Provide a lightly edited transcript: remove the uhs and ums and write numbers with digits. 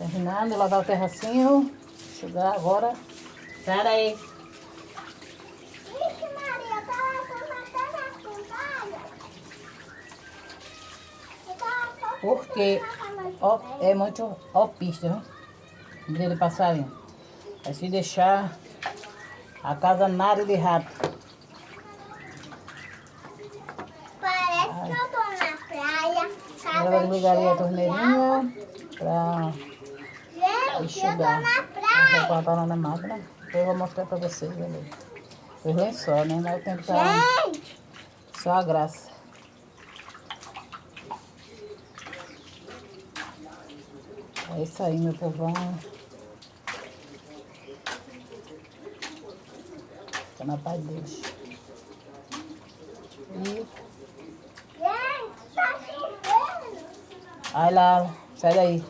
Terminando, lavar o terracinho. Chegar agora. Pera aí. Vixe, Maria, tá lavando até na sandália. Porque ó, é muito alpista, né? Brilho de passarinho. Aí se deixar a casa nada de rato. Parece que eu tô na praia. Agora eu desligaria a torneirinha pra Gente, eu tô enxugar. na A praia. roupa tá lá na máquina. Depois eu vou mostrar pra vocês ali. Os lençóis, né? Mas o tempo tá Gente, só a graça. É isso aí, meu povão. Fica na paz de Deus. E gente, tá chovendo. aí lá, sai daí.